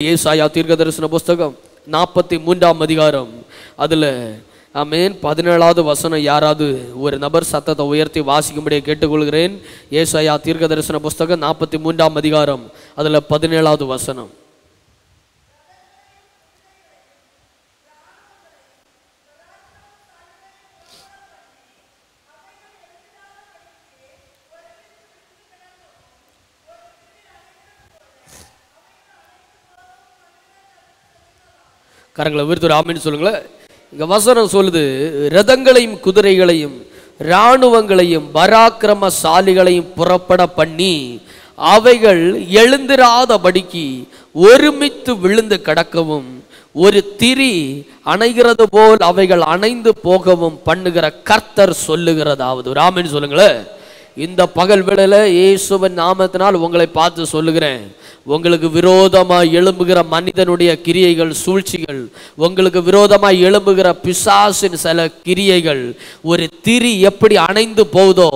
ஏசாயா தீர்க்கதரிசன புஸ்தகம் 43ஆம் அதிகாரம் அதுல ஆமென் 17வது வசனம் யாராவது ஒரு நபர் சத்தத்தை உயர்த்தி வாசிக்கும்படியே கேட்டுக்கொள்கிறேன். ஏசாயா தீர்க்கதரிசன புஸ்தகம் 43ஆம் அதிகாரம் அதுல 17வது வசனம். கரங்களை உயர்த்தி ஆமென் சொல்லுங்களேன். இங்க வசனம் சொல்லுது, ரதங்களையும் குதிரைகளையும் இராணுவங்களையும் பராக்கிரமசாலிகளையும் புறப்பட பண்ணி அவைகள் எழுந்திராதபடிக்கு ஒருமித்து விழுந்து கிடக்கவும் ஒரு திரி அணைகிறது போல் அவைகள் அணைந்து போகவும் பண்ணுகிற கர்த்தர் சொல்லுகிறதாவது. ஆமென் சொல்லுங்களேன். இந்த பகல் வேளையில இயேசுவின் நாமத்தினால் உங்களை பார்த்து சொல்லுகிறேன், உங்களுக்கு விரோதமாய் எழும்புகிற மனிதனுடைய கிரியைகள் சூழ்ச்சிகள், உங்களுக்கு விரோதமாய் எழும்புகிற பிசாசின் சில கிரியைகள் ஒரு திரி எப்படி அணைந்து போகுதோ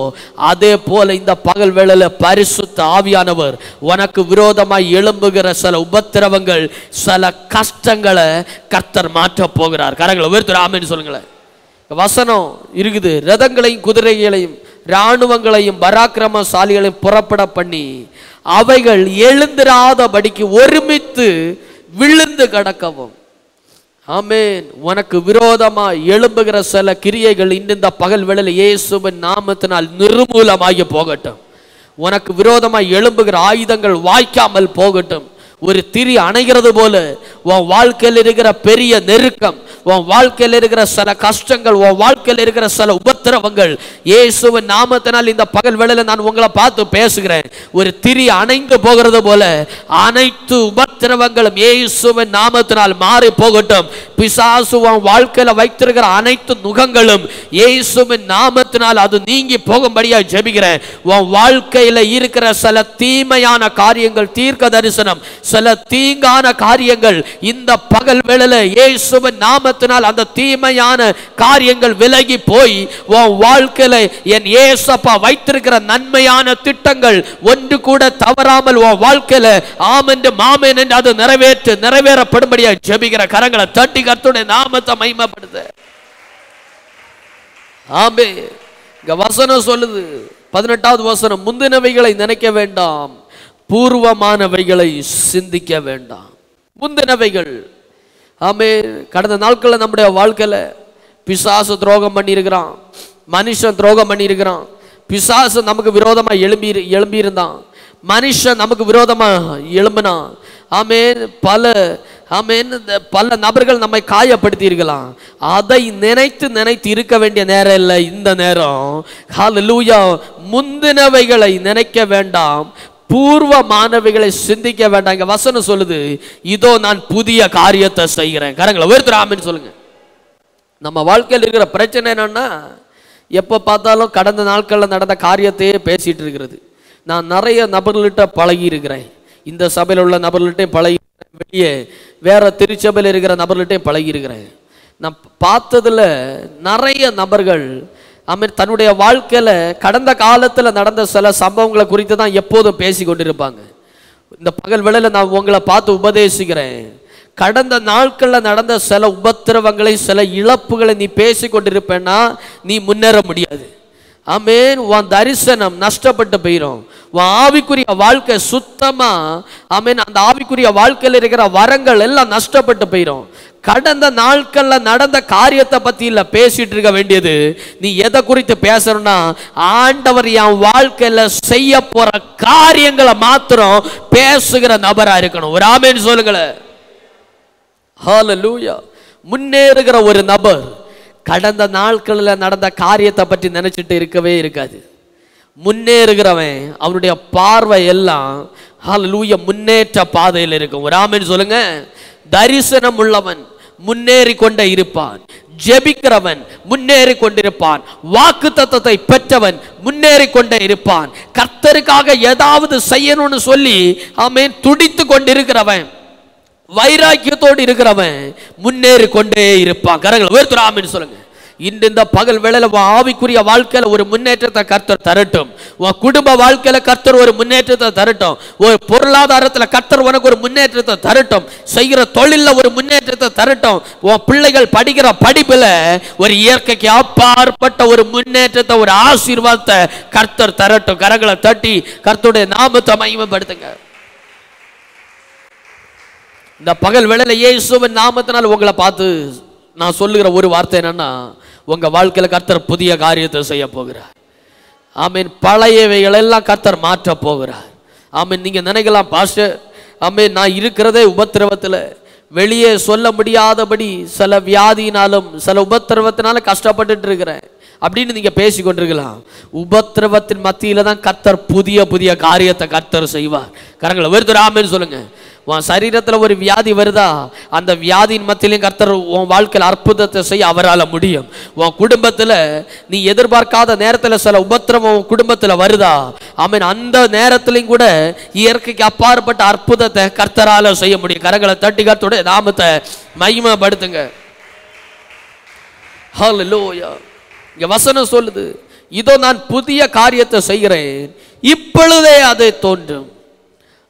அதே போல இந்த பகல் வேளையில பரிசுத்த ஆவியானவர் உனக்கு விரோதமாய் எழும்புகிற சில உபத்திரவங்கள் சில கஷ்டங்களை கர்த்தர் மாற்ற போகிறார். கரங்களை உயர்த்தி ஆமென் சொல்லுங்களேன். வசனம் இருக்குது, ரதங்களையும் குதிரைகளையும் இராணுவங்களையும் பராக்கிரமசாலிகளையும் புறப்பட பண்ணி அவைகள் எழுந்திராதபடிக்கு ஒருமித்து விழுந்து கிடக்கவும். ஆமென். உனக்கு விரோதமா எழும்புகிற சில கிரியைகள் இந்த பகல் வேளையில் இயேசுவின் நாமத்தினால் நிர்மூலமாகி போகட்டும். உனக்கு விரோதமாய் எழும்புகிற ஆயுதங்கள் வாய்க்காமல் போகட்டும். ஒரு திரி அணைகிறது போல உன் வாழ்க்கையில் இருக்கிற பெரிய நெருக்கம், உன் வாழ்க்கையில் இருக்கிற சில கஷ்டங்கள், உன் வாழ்க்கையில் இருக்கிற சில உபத்திரவங்கள் இயேசுவின் நாமத்தினால் இந்த பகல் வேளையில நான் உங்களை பார்த்து பேசுகிறேன். ஒரு திரி அணைந்து போகிறது போல அனைத்து உபத்திரவங்களும் இயேசுவின் நாமத்தினால் மாறி போகட்டும். பிசாசு உன் வாழ்க்கையில வைத்திருக்கிற அனைத்து நுகங்களும் இயேசுவின் நாமத்தினால் அது நீங்கி போகும்படியா ஜெபிக்கிறேன். உன் வாழ்க்கையில இருக்கிற சில தீமையான காரியங்கள், தீர்க்க தரிசனம், சில தீங்கான காரியங்கள் இந்த பகல் வேளையில இயேசுவின் நாமத்தினால் அந்த தீமையான காரியங்கள் விலகி போய் உன் வாழ்க்கையில என் இயேசப்பா வைத்திருக்கிற நன்மையான திட்டங்கள் ஒன்று கூட தவறாமல் உன் வாழ்க்கையில ஆமென் ஆமென் என்று அது நிறைவேறப்படும்படியா ஜெபிக்கிற கரங்களை தட்டி கர்த்தருடைய நாமத்தை மகிமைப்படுத்த. ஆமென். இங்க வசனம் சொல்லுது, 18வது வசனம், முந்தினவைகளை நினைக்க வேண்டாம், பூர்வமானவைகளை சிந்திக்க வேண்டாம். முந்தினவைகள் ஆமென். கடந்த நாட்களில் நம்முடைய வாழ்க்கையில பிசாசு துரோகம் பண்ணி இருக்கிறான், மனுஷன் துரோகம் பண்ணி இருக்கிறான். பிசாசு நமக்கு விரோதமா எழும்பி இருந்தான், மனுஷன் நமக்கு விரோதமா எழும்பினான். ஆமென். பல நபர்கள் நம்மை காயப்படுத்தி இருக்கலாம். அதை நினைத்து இருக்க வேண்டிய நேரம் இல்லை இந்த நேரம். ஹல்லேலூயா. முந்தினவைகளை நினைக்க வேண்டாம், பூர்வமானவைகளை சிந்திக்க வேண்டாம். இங்க வசனம் சொல்லுது, இதோ நான் புதிய காரியத்தை செய்கிறேன். கரங்களை உயர்த்தி ஆமென் சொல்லுங்க. நம்ம வாழ்க்கையில் இருக்கிற பிரச்சனை என்னன்னா, எப்போ பார்த்தாலும் கடந்த நாட்களில் நடந்த காரியத்தையே பேசிட்டு இருக்கிறது. நான் நிறைய நபர்கள்கிட்ட பழகி இருக்கிறேன், இந்த சபையில் உள்ள நபர்கள்கிட்டையும் பழகி, வெளியே வேற திருச்சபையில் இருக்கிற நபர்கள்கிட்டையும் பழகி இருக்கிறேன். நான் பார்த்ததுல நிறைய நபர்கள் தன்னுடைய வாழ்க்கையில கடந்த காலத்தில் நடந்த சில சம்பவங்களை குறித்து தான் எப்போதும் பேசி கொண்டிருப்பாங்க. இந்த பகல் வேளையில நான் உங்களை பார்த்து உபதேசிக்கிறேன், கடந்த நாட்களில் நடந்த சில உபத்திரவங்களை, சில இழப்புகளை நீ பேசி கொண்டிருப்பேன்னா நீ முன்னேற முடியாது. ஆமென். உன் தரிசனம் நஷ்டப்பட்டு போயிடும். உன் ஆவிக்குரிய வாழ்க்கை சுத்தமா ஆமென், அந்த ஆவிக்குரிய வாழ்க்கையில் இருக்கிற வரங்கள் எல்லாம் நஷ்டப்பட்டு போயிடும். கடந்த நாட்கள்ல நடந்த காரியத்தை பத்தி இல்ல பேசிட்டு இருக்க வேண்டியது. நீ எதை குறித்து பேசணும்னா, ஆண்டவர் என் வாழ்க்கையில செய்ய போற காரியங்களை மாத்திரம் பேசுகிற நபரா இருக்கணும். ஒரு ஆமென் சொல்லுங்களேன். ஹல்லேலூயா. முன்னேறுகிற ஒரு நபர் கடந்த நாட்களில் நடந்த காரியத்தை பற்றி நினைச்சிட்டு இருக்கவே இருக்காது. முன்னேறுகிறவன் அவனுடைய பார்வை எல்லாம் ஹல்லேலூயா முன்னேற்ற பாதையில் இருக்கும். ஒரு ஆமென் சொல்லுங்க. தரிசனம் உள்ளவன் முன்னேறி கொண்டே இருப்பான், ஜெபிக்கிறவன் முன்னேறி கொண்டிருப்பான், வாக்கு தத்தத்தை பெற்றவன் முன்னேறி கொண்டே இருப்பான், கர்த்தருக்காக ஏதாவது செய்யணும்னு சொல்லி ஆமென் துடித்து கொண்டிருக்கிறவன், வைராக்கியத்தோடு இருக்கிறவன் முன்னேறி கொண்டே இருப்பான். கரங்களை உயர்த்தி ஆமென் சொல்லுங்க. இந்த பகல் வேளையில ஆவிக்குரிய வாழ்க்கையில ஒரு முன்னேற்றத்தை கர்த்தர் தரட்டும். உன் குடும்ப வாழ்க்கையில கர்த்தர் ஒரு முன்னேற்றத்தை தரட்டும். ஒரு பொருளாதாரத்துல கர்த்தர் உனக்கு ஒரு முன்னேற்றத்தை தரட்டும். செய்கிற தொழில ஒரு முன்னேற்றத்தை தரட்டும். உன் பிள்ளைகள் படிக்கிற படிப்புல ஒரு இயற்கைக்கு அப்பாற்பட்ட ஒரு முன்னேற்றத்தை, ஒரு ஆசீர்வாதத்தை கர்த்தர் தரட்டும். கரங்களை தட்டி கர்த்தருடைய நாமத்தை மகிமைப்படுத்துங்க. இந்த பகல் வேளையில இயேசுவின் நாமத்தினால் உங்களை பார்த்து நான் சொல்லுகிற ஒரு வார்த்தை என்னன்னா, உங்க வாழ்க்கையில கர்த்தர் புதிய காரியத்தை செய்ய போகிறார். ஆமீன். பழையவைகள் எல்லாம் கர்த்தர் மாற்ற போகிறார். ஆமீன். நீங்க நினைக்கலாம், பாஸ்டர் ஆமீன் நான் இருக்கிறதே உபத்திரவத்தில், வெளியே சொல்ல முடியாதபடி சில வியாதியினாலும் சில உபத்திரவத்தினாலும் கஷ்டப்பட்டு இருக்கிறேன் அப்படின்னு நீங்க பேசி கொண்டிருக்கலாம். உபத்திரவத்தின் மத்தியில தான் கர்த்தர் புதிய புதிய காரியத்தை கர்த்தர் செய்வார். கரங்களை உயர்த்தி ஆமென் சொல்லுங்க. உன் சரீரத்தில் ஒரு வியாதி வருதா, அந்த வியாதியின் மத்தியிலையும் கர்த்தர் உன் வாழ்க்கையில் அற்புதத்தை செய்ய அவரால் முடியும். உன் குடும்பத்தில் நீ எதிர்பார்க்காத நேரத்தில் சில உபத்திரவம் உன் குடும்பத்தில் வருதா, ஆமென், அந்த நேரத்திலையும் கூட இயற்கைக்கு அப்பாற்பட்ட அற்புதத்தை கர்த்தரால் செய்ய முடியும். கரங்களை தட்டி கர்த்தருடைய நாமத்தை மகிமைப்படுத்துங்க. ஹல்லேலூயா. இங்க வசனம் சொல்லுது, இதோ நான் புதிய காரியத்தை செய்கிறேன், இப்பொழுதே அது தோன்றும்.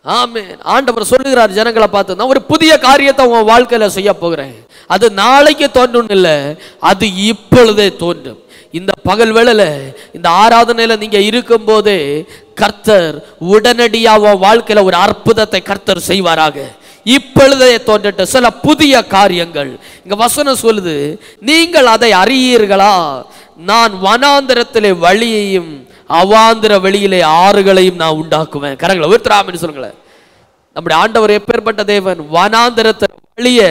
ஆமென். ஆண்டவர் சொல்லுகிறார் ஜனங்களை பார்த்து, நான் ஒரு புதிய காரியத்தை உன் வாழ்க்கையில செய்ய போகிறேன். அது நாளைக்கு தோன்றும் இல்லை, அது இப்பொழுதே தோன்றும். இந்த பகல் வேளையில இந்த ஆராதனையில நீங்க இருக்கும் போதே கர்த்தர் உடனடியாக உன் வாழ்க்கையில ஒரு அற்புதத்தை கர்த்தர் செய்வாராக. இப்பொழுதே தோன்றட்ட சில புதிய காரியங்கள் இங்க வசனம் சொல்லுது, நீங்கள் அதை அறியீர்களா? நான் வனாந்திரத்திலே வழியையும் அவாந்திர வெளியிலே ஆறுகளையும் நான் உண்டாக்குவேன். கரங்களை உயர்த்தராமன்னு சொல்லுங்களேன். நம்முடைய ஆண்டவர் எப்பேற்பட்ட தேவன், வனாந்திரத்தை வழிய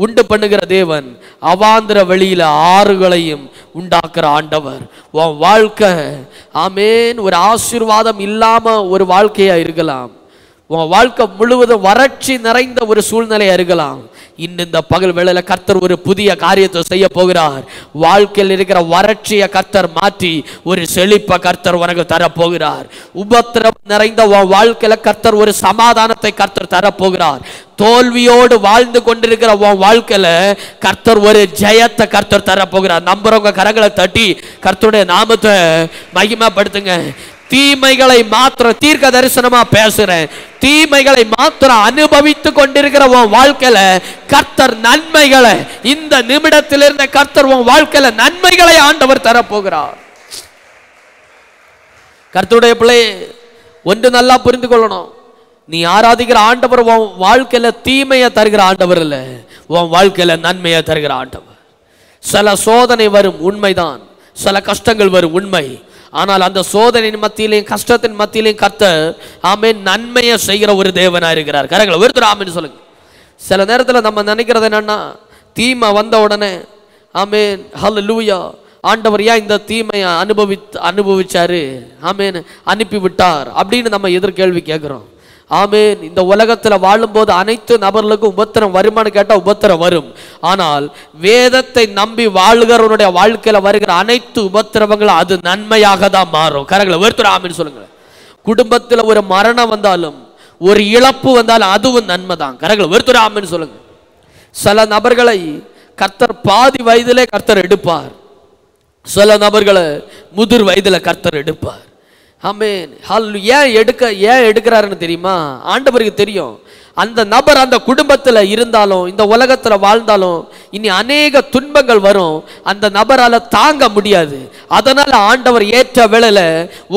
உண்டு பண்ணுகிற தேவன், அவாந்திர வெளியில ஆறுகளையும் உண்டாக்குற ஆண்டவர். உன் வாழ்க்கை ஆமேன் ஒரு ஆசீர்வாதம் இல்லாம ஒரு வாழ்க்கையா இருக்கலாம். உன் வாழ்க்கை முழுவதும் வறட்சி நிறைந்த ஒரு சூழ்நிலையா இருக்கலாம். இந்த பகல் வேளையில கர்த்தர் ஒரு புதிய காரியத்தை செய்ய போகிறார். வாழ்க்கையில் இருக்கிற வறட்சியை கர்த்தர் மாற்றி ஒரு செழிப்பை கர்த்தர் உனக்கு தரப்போகிறார். உபத்திரம் நிறைந்த உன் வாழ்க்கையில கர்த்தர் ஒரு சமாதானத்தை கர்த்தர் தரப்போகிறார். தோல்வியோடு வாழ்ந்து கொண்டிருக்கிற உன் வாழ்க்கையில கர்த்தர் ஒரு ஜெயத்தை கர்த்தர் தரப்போகிறார். நம்புறவங்க கரங்களை தட்டி கர்த்தருடைய நாமத்தை மகிமைப்படுத்துங்க. தீமைகளை மாத்திர தீர்க்க தரிசனமா பேசுறேன். தீமைகளை மாத்திர அனுபவித்து கொண்டிருக்கிற உன் வாழ்க்கையில கர்த்தர் நன்மைகளை இந்த நிமிடத்திலிருந்து கர்த்தர் உன் வாழ்க்கையில நன்மைகளை ஆண்டவர் தரப்போகிறார். கர்த்தருடைய பிள்ளை ஒன்று நல்லா புரிந்து கொள்ளணும், நீ ஆராதிக்கிற ஆண்டவர் உன் வாழ்க்கையில தீமையை தருகிற ஆண்டவர் இல்ல, உன் வாழ்க்கையில நன்மையை தருகிற ஆண்டவர். சில சோதனை வரும், உண்மைதான். சில கஷ்டங்கள் வரும், உண்மை. ஆனால் அந்த சோதனையின் மத்தியிலையும் கஷ்டத்தின் மத்தியிலையும் கர்த்தர் ஆமென் நன்மையை செய்கிற ஒரு தேவனா இருக்கிறார். கரங்களை ஒருத்தர் ஆமென் சொல்லுங்க. சில நேரத்தில் நம்ம நினைக்கிறது என்னன்னா, தீமை வந்த உடனே ஆமென் ஹல்லேலூயா ஆண்டவர் ஏன் இந்த தீமையை அனுபவிச்சாரு, ஆமென் அனுப்பி விட்டார் அப்படின்னு நம்ம எதிர்கேள்வி கேட்கிறோம். ஆமென். இந்த உலகத்தில் வாழும்போது அனைத்து நபர்களுக்கும் உபத்திரம் வருமானு கேட்டால் உபத்திரம் வரும். ஆனால் வேதத்தை நம்பி வாழ்கிறவனுடைய வாழ்க்கையில வருகிற அனைத்து உபத்திரவங்களும் அது நன்மையாக தான் மாறும். கரங்களை ஒருத்தர் ஆமென் சொல்லுங்க. குடும்பத்தில் ஒரு மரணம் வந்தாலும் ஒரு இழப்பு வந்தாலும் அதுவும் நன்மை தான். கரங்களை ஒருத்தர் ஆமென் சொல்லுங்க. சில நபர்களை கர்த்தர் பாதி வயதிலே கர்த்தர் எடுப்பார், சில நபர்களை முதிர் வயதில கர்த்தர் எடுப்பார். ஆமென். ஏன் எடுக்கிறாருன்னு தெரியுமா? ஆண்டவருக்கு தெரியும். அந்த நபர் அந்த குடும்பத்தில் இருந்தாலும் இந்த உலகத்தில் வாழ்ந்தாலும் இனி அநேக துன்பங்கள் வரும், அந்த நபரால் தாங்க முடியாது. அதனால ஆண்டவர் ஏற்ற வேளையில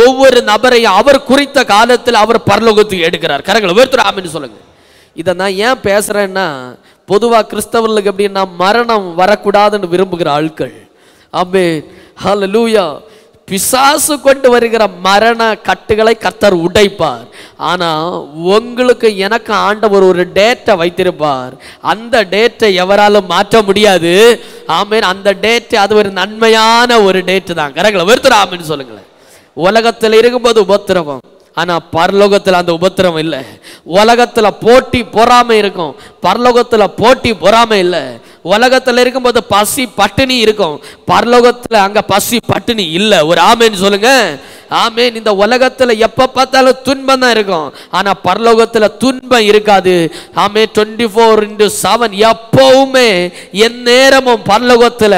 ஒவ்வொரு நபரையும் அவர் குறித்த காலத்தில் அவர் பரலோகத்துக்கு எடுக்கிறார். கரங்களை ஒருத்தர் ஆமென் சொல்லுங்க. இதை நான் ஏன் பேசுறேன்னா, பொதுவாக கிறிஸ்தவர்களுக்கு எப்படின்னா மரணம் வரக்கூடாதுன்னு விரும்புகிற ஆட்கள். ஆமென் ஹல்லேலூயா. பிசாசு கொண்டு வருகிற மரண கட்டுகளை கர்த்தர் உடைப்பார். ஆனா உங்களுக்கு எனக்கு ஆண்டவர் ஒரு டேட்டை வைத்திருப்பார். அந்த டேட்டை எவராலும் மாற்ற முடியாது. ஆமென். அந்த டேட் அது ஒரு நன்மையான ஒரு டேட்டு தான். கரங்களை ஒருத்தர் ஆமென் சொல்லுங்களேன். உலகத்தில் இருக்கும்போது உபத்திரவம், ஆனா பரலோகத்தில் அந்த உபத்திரவம் இல்லை. உலகத்துல போட்டி பொறாமை இருக்கும், பரலோகத்துல போட்டி பொறாமை இல்லை. உலகத்துல இருக்கும்போது பசி பட்டினி இருக்கும், பரலோகத்துல அங்க பசி பட்டினி இல்ல. ஒரு ஆமேன் சொல்லுங்க. ஆமேன். இந்த உலகத்துல எப்ப பார்த்தாலும் துன்பம் தான் இருக்கும், ஆனா பரலோகத்துல துன்பம் இருக்காது. ஆமேன். 24/7 எப்பவுமே என் நேரமும் பரலோகத்துல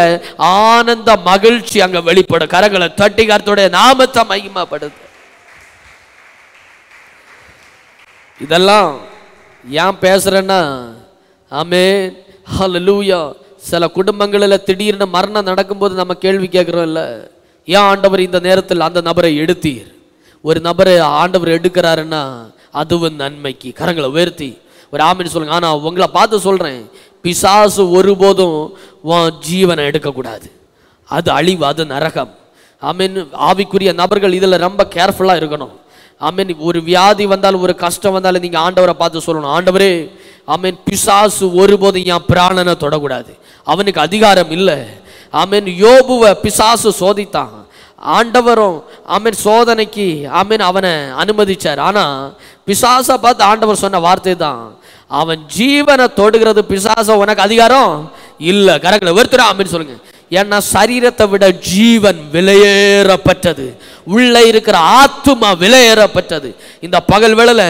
ஆனந்த மகிழ்ச்சி அங்க வெளிப்படும். கரங்களை தட்டி கர்த்தருடைய நாமத்தை மகிமைப்படுது. இதெல்லாம் ஏன் பேசுறேன்னா, ஆமென், ஹல்லேலூயா, சில குடும்பங்களில் திடீர்னு மரணம் நடக்கும்போது நம்ம கேள்வி கேட்குறோம் இல்லை, ஏன் ஆண்டவர் இந்த நேரத்தில் அந்த நபரை எடுத்தீர்? ஒரு நபரை ஆண்டவர் எடுக்கிறாருன்னா அதுவும் நன்மைக்கு. கரங்களை உயர்த்தி ஒரு ஆமென் சொல்லுங்க. ஆனால் உங்களை பார்த்து சொல்கிறேன், பிசாசு ஒருபோதும் ஜீவனை எடுக்கக்கூடாது. அது அழிவு, அது நரகம். ஆமென். ஆவிக்குரிய நபர்கள் இதில் ரொம்ப கேர்ஃபுல்லாக இருக்கணும். ஆமென். ஒரு வியாதி வந்தாலும் ஒரு கஷ்டம் வந்தாலும் நீங்கள் ஆண்டவரை பார்த்து சொல்லணும், ஆண்டவரே, ஆமென், பிசாசு ஒருபோதும் என் பிராணனை தொடக்கூடாது, அவனுக்கு அதிகாரம் இல்லை. ஆமென். யோபுவை பிசாசு சோதித்தான், ஆண்டவரும் ஆமென் சோதனைக்கு ஆமென் அவனை அனுமதிச்சார். ஆனால் பிசாசை பார்த்து ஆண்டவர் சொன்ன வார்த்தை தான், அவன் ஜீவனை தொடுகிறது பிசாச உனக்கு அதிகாரம் இல்லை. கரெக்ட், ஒருத்தர் ஆமென் சொல்லுங்க. ஏன்னா சரீரத்தை விட ஜீவன் விலையேறப்பட்டது, உள்ள இருக்கிற ஆத்துமா விலையேறப்பட்டது. இந்த பகல் வேளையில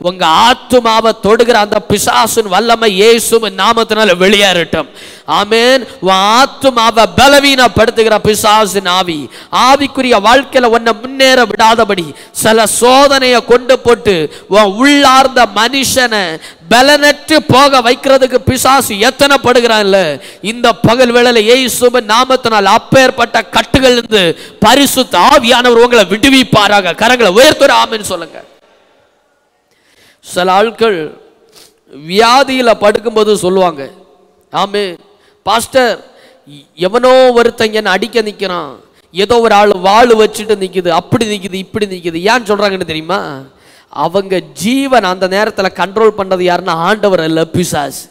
உங்க ஆத்துமாவை தொடுகிற அந்த பிசாசின் வல்லமை இயேசுவின் நாமத்தினால வெளியேறட்டும். ஆமென். உன் ஆத்துமாவை பலவீனப்படுத்துகிற பிசாசின் ஆவி, ஆவிக்குரிய வாழ்க்கையில உன்னை முன்னேற விடாதபடி சில சோதனையை கொண்டு போட்டு உன் உள்ளார்ந்த மனுஷனை பலனற்று போக வைக்கிறதுக்கு பிசாசு எத்தனைப்படுகிறான்ல, இந்த பகல் வேளையில இயேசுவின் நாமத்தினால் அப்பேற்பட்ட கட்டுகள் இருந்து பரிசுத்த ஆவியானவர் உங்களை விடுவிப்பாராக. கரங்களை உயர்த்துற ஆமென் சொல்லுங்க. சில ஆட்கள் வியாதியில படுக்கும்போது சொல்லுவாங்க, ஆமென் பாஸ்டர், எவனோ ஒருத்தங்க என்ன அடிக்க நிக்கிறான், ஏதோ ஒரு ஆள் வாள் வச்சுட்டு நிக்குது, அப்படி நிக்குது இப்படி நிக்குது. ஏன் சொல்றாங்கன்னு தெரியுமா? அவங்க ஜீவன் அந்த நேரத்தில் கண்ட்ரோல் பண்றது யாருன்னா ஆண்டவர் அல்ல, பிசாசு.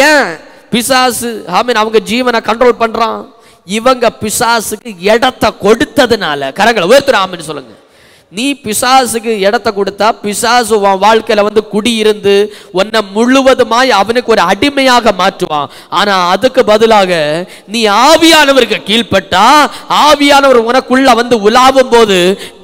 ஏன் பிசாசு ஆமென் அவங்க ஜீவனை கண்ட்ரோல் பண்றான்? இவங்க பிசாசுக்கு இடத்தை கொடுத்ததுனால. கரங்களை உயர்த்துற ஆமென் சொல்லுங்க. நீ பிசாசுக்கு இடத்தை கொடுத்தா பிசாசு உன் வாழ்க்கையில வந்து குடியிருந்து உன்னை முழுவதுமாய் அவனுக்கு ஒரு அடிமையாக மாற்றுவான். ஆனா அதுக்கு பதிலாக நீ ஆவியானவருக்கு கீழ்பட்டா, ஆவியானவர் உனக்குள்ள வந்து உலாவும் போது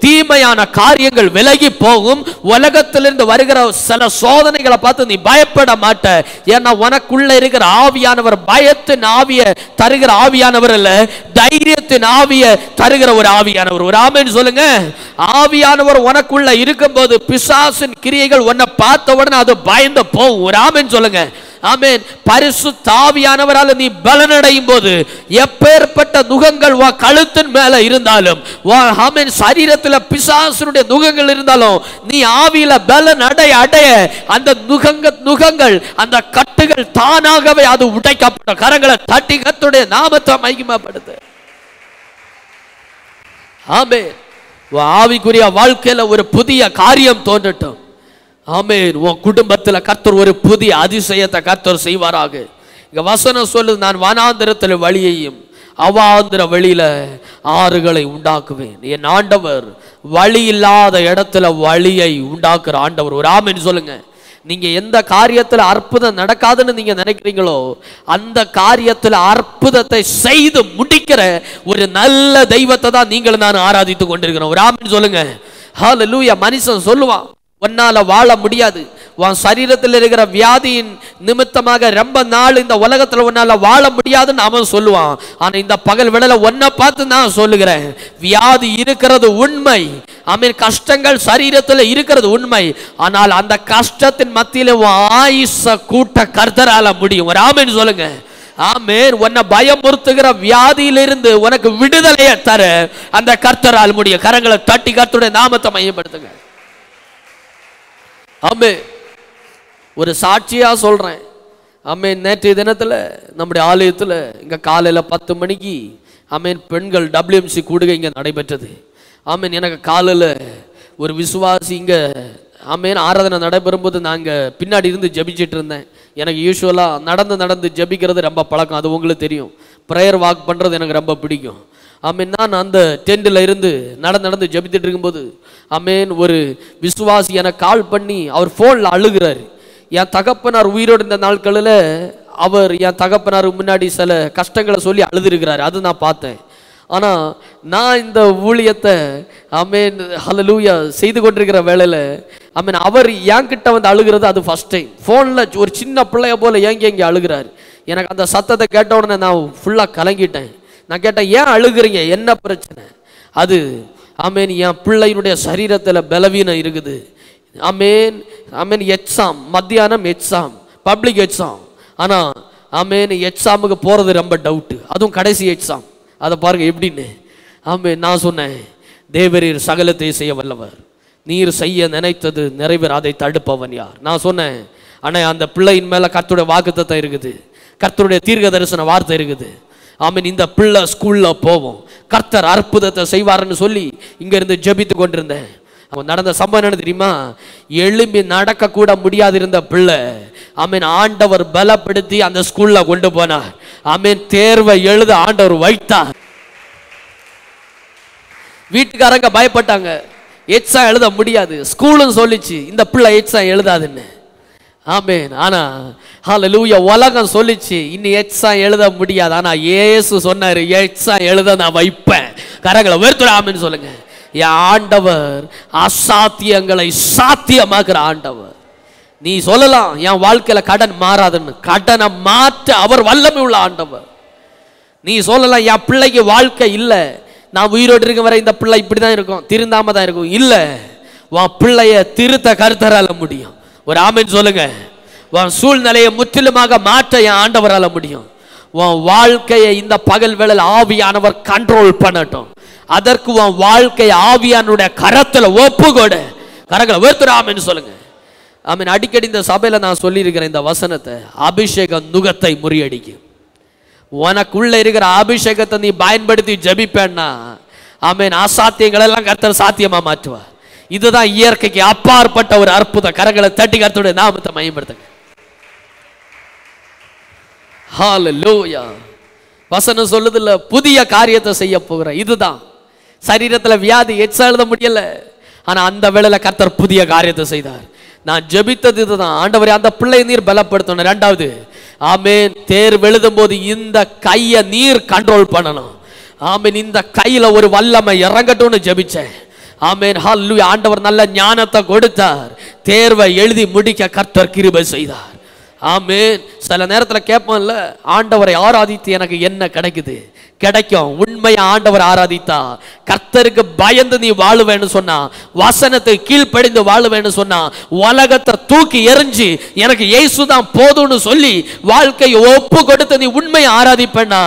தீமையான காரியங்கள் விலகி போகும். உலகத்திலிருந்து வருகிற சில சோதனைகளை பார்த்து நீ பயப்பட மாட்ட. ஏன்னா உனக்குள்ள இருக்கிற ஆவியானவர் பயத்தின் ஆவிய தருகிற ஆவியானவர் அல்ல, தைரியத்தின் ஆவிய தருகிற ஒரு ஆவியானவர். ஒரு ஆமென் சொல்லுங்க. ஆவியானவர் உனக்குள்ள இருக்கும்போது பிசாசின் கிரியைகள் உன்னை பார்த்த உடனே அது பயந்து போகும். ஒரு ஆமென் சொல்லுங்க. ஆமென். பரிசுத்த ஆவியானவரால் நீ பலனடையும் போது எப்பேற்பட்ட நுகங்கள் உன் கழுத்தின் மேல இருந்தாலும், ஆமென் சரீரத்தில் பிசாசுடைய நுகங்கள் இருந்தாலும், நீ ஆவியில பலன் அடைய அடைய அந்த நுகங்கள் அந்த கட்டுகள் தானாகவே அது உடைக்கப்படும். கரங்களை தட்டி கர்த்தருடைய நாமத்தை மகிமைப்படுத்து. ஆமென். ஆவிக்குரிய வாழ்க்கையில ஒரு புதிய காரியம் தோன்றட்டும். ஆமென். உன் குடும்பத்தில் கர்த்தர் ஒரு புதிய அதிசயத்தை கர்த்தர் செய்வாராக. இங்க வசனம் சொல்லுது, நான் வனாந்திரத்தில் வழியையும் அவாந்திர வழியில ஆறுகளை உண்டாக்குவேன். என் ஆண்டவர் வழி இல்லாத இடத்துல வழியை உண்டாக்குற ஆண்டவர். ஒரு ஆமென் சொல்லுங்க. நீங்க எந்த காரியத்துல அற்புதம் நடக்காதுன்னு நீங்க நினைக்கிறீங்களோ அந்த காரியத்துல அற்புதத்தை செய்து முடிக்கிற ஒரு நல்ல தெய்வத்தை தான் நீங்கள் நான் ஆராதித்து கொண்டிருக்கிறோம். ஒரு ஆமென் சொல்லுங்க. ஹல்லேலூயா. மனுஷன் சொல்லுவான், உன்னால வாழ முடியாது, உன் சரீரத்தில் இருக்கிற வியாதியின் நிமித்தமாக ரொம்ப நாள் இந்த உலகத்துல உன்னால வாழ முடியாதுன்னு அவன் சொல்லுவான். ஆனா இந்த பகல் வேளையில உன்னை பார்த்து நான் சொல்லுகிறேன், வியாதி இருக்கிறது உண்மை, ஆமென், கஷ்டங்கள் சரீரத்தில் இருக்கிறது உண்மை. ஆனால் அந்த கஷ்டத்தின் மத்தியில ஆயுச கூட்ட கர்த்தரால முடியும். ஒரு ஆமென் சொல்லுங்க. ஆமென். உன்னை பயமுறுத்துகிற வியாதியிலிருந்து உனக்கு விடுதலையை தர அந்த கர்த்தரால் முடியும். கரங்களை தட்டி கர்த்தருடைய நாமத்தை மையப்படுத்துங்க. ஆமென். ஒரு சாட்சியா சொல்றேன். ஆமென். நேற்றைய தினத்துல நம்முடைய ஆலயத்துல இங்க காலையில 10 மணிக்கு ஆமென் பெண்கள் WMC கூடுகை இங்க நடைபெற்றது. ஆமென். எனக்கு காலையில ஒரு விசுவாசி இங்க ஆமென் ஆராதனை நடைபெறும்போது நாங்க பின்னாடி இருந்து ஜெபிச்சிட்டு இருந்தேன். எனக்கு யூஸ்வலா நடந்து ஜெபிக்கிறது ரொம்ப பழக்கம், அது உங்களுக்கு தெரியும். ப்ரேயர் வாக் பண்றது எனக்கு ரொம்ப பிடிக்கும். ஆமென். நான் அந்த டென்ட்டில் இருந்து நடந்து ஜெபித்துட்டு இருக்கும்போது ஆமென் ஒரு விசுவாசி எனக்கு கால் பண்ணி அவர் ஃபோனில் அழுகிறாரு. என் தகப்பனார் உயிரோடு இந்த நாட்களில் அவர் என் தகப்பனாருக்கு முன்னாடி சில கஷ்டங்களை சொல்லி அழுதுருக்கிறாரு, அது நான் பார்த்தேன். ஆனால் நான் இந்த ஊழியத்தை ஆமென் ஹல்லேலூயா செய்து கொண்டிருக்கிற வேளையில் ஆமென் அவர் என்கிட்ட வந்து அழுகிறது அது ஃபர்ஸ்ட் டைம். ஃபோனில் ஒரு சின்ன பிள்ளைய போல் ஏங்கி அழுகிறாரு. எனக்கு அந்த சத்தத்தை கேட்ட உடனே நான் ஃபுல்லாக கலங்கிட்டேன். நான் கேட்டேன், ஏன் அழுகிறீங்க, என்ன பிரச்சனை? அது ஆமென் என் பிள்ளையினுடைய சரீரத்தில் பலவீனம் இருக்குது. ஆமென் ஆமென் எக்ஸாம், மத்தியானம் எக்ஸாம், பப்ளிக் எக்ஸாம். ஆனால் ஆமென் எக்ஸாமுக்கு போகிறது ரொம்ப டவுட்டு, அதுவும் கடைசி எக்ஸாம். அதை பாருங்க எப்படின்னு. ஆமென் நான் சொன்னேன், தேவரீர் சகலத்தை செய்ய வல்லவர், நீர் செய்ய நினைத்தது நிறைவேற அதை தடுப்பவன் யார்? நான் சொன்னேன், ஆனால் அந்த பிள்ளையின் மேலே கர்த்தருடைய வாக்குத்தத்தம் இருக்குது, கர்த்தருடைய தீர்க்க தரிசன வார்த்தை இருக்குது. ஆமென் இந்த பிள்ளை ஸ்கூலில் போவோம், கர்த்தர் அற்புதத்தை செய்வார்னு சொல்லி இங்கேருந்து ஜெபித்து கொண்டிருந்தேன். அவன் நடந்த சம்பவம் என்ன தெரியுமா? எழும்பி நடக்க கூட முடியாது இருந்த பிள்ளை ஆமென் ஆண்டவர் பலப்படுத்தி அந்த ஸ்கூல்ல கொண்டு போனார். ஆமென் தேர்வை எழுத ஆண்டவர் வைத்தார். வீட்டுக்காரங்க பயப்பட்டாங்க, எக்ஸாம் எழுத முடியாது, ஸ்கூலும் சொல்லிச்சு இந்த பிள்ளை எக்ஸாம் எழுதாதுன்னு. ஆமென் ஆனா ஹல்லேலூயா உலகம் சொல்லிச்சு இன்னி எக்ஸாம் எழுத முடியாது, ஆனா இயேசு சொன்னாரு எக்ஸாம் எழுத நான் வைப்பேன். கரங்களை உயர்த்துற ஆமென் சொல்லுங்க. என் ஆண்டவர் அசாத்தியங்களை சாத்தியமாக்குற ஆண்டவர். நீ சொல்லலாம் என் வாழ்க்கையில கடன் மாறாதுன்னு, கடனை மாற்ற அவர் வல்லமை உள்ள ஆண்டவர். நீ சொல்லலாம் என் பிள்ளைக்கு வாழ்க்கை இல்லை, நான் உயிரோடு இருக்க வரை இந்த பிள்ளை இப்படிதான் இருக்கும், திருந்தாம தான் இருக்கும். இல்ல, உன் பிள்ளைய திருத்த கர்த்தரால முடியும். ஒரு ஆமென் சொல்லுங்க. உன் சூழ்நிலையை முற்றிலுமாக மாற்ற என் ஆண்டவரால முடியும். உன் வாழ்க்கையை இந்த பகல் வேளையில் ஆவியானவர் கண்ட்ரோல் பண்ணட்டும். அதற்கு உன் வாழ்க்கை ஆவியானுடைய கரத்துல ஒப்புக்கொடு. கரங்களை உயர்த்துற ஆமென் சொல்லுங்க. ஆமென். அடிக்கடி இந்த சபையில நான் சொல்லியிருக்கிறேன் இந்த வசனத்தை, அபிஷேகம் நுகத்தை முறியடிக்கும். உனக்குள்ள இருக்கிற அபிஷேகத்தை நீ பயன்படுத்தி ஜெபிப்பேன்னா ஆமென் அசாத்தியங்கள் எல்லாம் கர்த்தர் சாத்தியமா மாற்றுவார். இதுதான் இயற்கைக்கு அப்பாற்பட்ட ஒரு அற்புதம். கரங்களை தட்டி கர்த்தருடைய நாமத்தை மகிமைப்படுத்துங்க. ஹல்லேலூயா. வசனம் சொல்லுதில்ல, புதிய காரியத்தை செய்ய போகிற. இதுதான் சரீரத்துல வியாதி, எக்ஸாம் எழுத முடியல, ஆனா அந்த வேளையில கர்த்தர் புதிய காரியத்தை செய்தார். நான் ஜெபித்தது இதுதான், ஆண்டவரே அந்த பிள்ளை நீர் பலப்படுத்தணும். இரண்டாவது ஆமென் தேர்வு எழுதும் போது இந்த கையை நீர் கண்ட்ரோல் பண்ணணும். ஆமென் இந்த கையில ஒரு வல்லமை இறங்கட்டும்னு ஜெபிச்சேன். ஆமென் ஹல்லேலூயா. ஆண்டவர் நல்ல ஞானத்தை கொடுத்தார். தேர்வை எழுதி முடிக்க கர்த்தர் கிருபை செய்தார். ஆமென். சில நேரத்தில் கேட்போம்ல, ஆண்டவரை ஆராதித்து எனக்கு என்ன கிடைக்குது? கிடைக்கும். உண்மையா ஆண்டவர் ஆராதித்தா, கர்த்தருக்கு பயந்து நீ வாழுவேன்னு சொன்னா, வசனத்தை கீழ்ப்படிந்து வாழுவேன்னு சொன்னா, உலகத்தை தூக்கி எறிஞ்சு எனக்கு இயேசு தான் போதும்னு சொல்லி வாழ்க்கையை ஒப்பு கொடுத்து நீ உண்மையை ஆராதிப்பேன்னா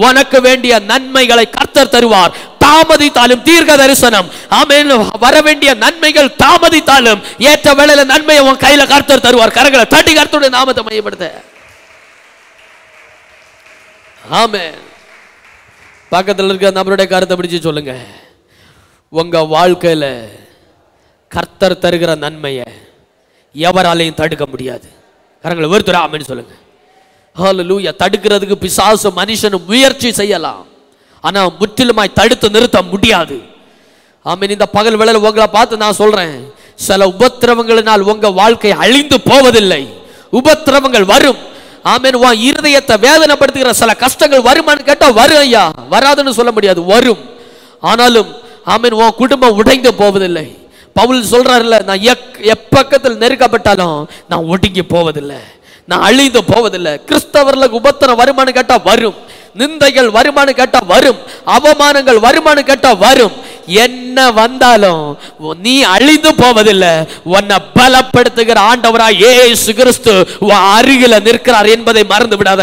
உனக்கு வேண்டிய நன்மைகளை கர்த்தர் தருவார். தாமதித்தாலும் தீர்க்க தரிசனம் ஆமென் வர வேண்டிய நன்மைகள் தாமதித்தாலும் ஏற்ற வேளையில நன்மையை உன் கையில கர்த்தர் தருவார். கரங்களை தட்டி கர்த்தருடைய நாமத்தை மையப்படுத்த. ஆமென். பக்கத்தில் இருக்க நம்மளுடைய கருத்தை பிடிச்சு சொல்லுங்க, உங்க வாழ்க்கையில கர்த்தர் தருகிற நன்மையை எவராலையும் தடுக்க முடியாது. கரங்களை உயர்த்துற ஆமென் சொல்லுங்க. ஹல்லேலூயா. தடுக்கிறதுக்கு பிசாசு மனுஷனும் முயற்சி செய்யலாம், ஆனா முற்றிலுமாய் தடுத்து நிறுத்த முடியாது. ஆமென். இந்த பகல் வேளையில உங்களை பார்த்து நான் சொல்றேன், சில உபத்திரவங்களினால் உங்க வாழ்க்கை அழிந்து போவதில்லை. உபத்திரவங்கள் வரும். ஆமென். உன் இருதயத்தை வேதனைப்படுத்துகிற சில கஷ்டங்கள் வருமானு கேட்டா வரும் ஐயா, வராதுன்னு சொல்ல முடியாது, வரும். ஆனாலும் ஆமென் உன் குடும்பம் உடைந்து போவதில்லை. பவுல் சொல்றாருல்ல, நான் எப்பக்கத்தில் நெருக்கப்பட்டாலும் நான் ஒடுங்கி போவதில்லை, நான் அழிந்து போவதில்லை. கிறிஸ்தவர்களுக்கு உபத்திரம் வருமானு கேட்டா வரும், நிந்தைகள் வருமானு கேட்டா வரும், அவமானங்கள் வருமானு கேட்டா வரும். என்ன வந்தாலும் நீ அழிந்து போவதில்லை. உன்னை பலப்படுத்துகிற ஆண்டவராய் இயேசு கிறிஸ்து உன் அருகில நிற்கிறார் என்பதை மறந்து விடாத.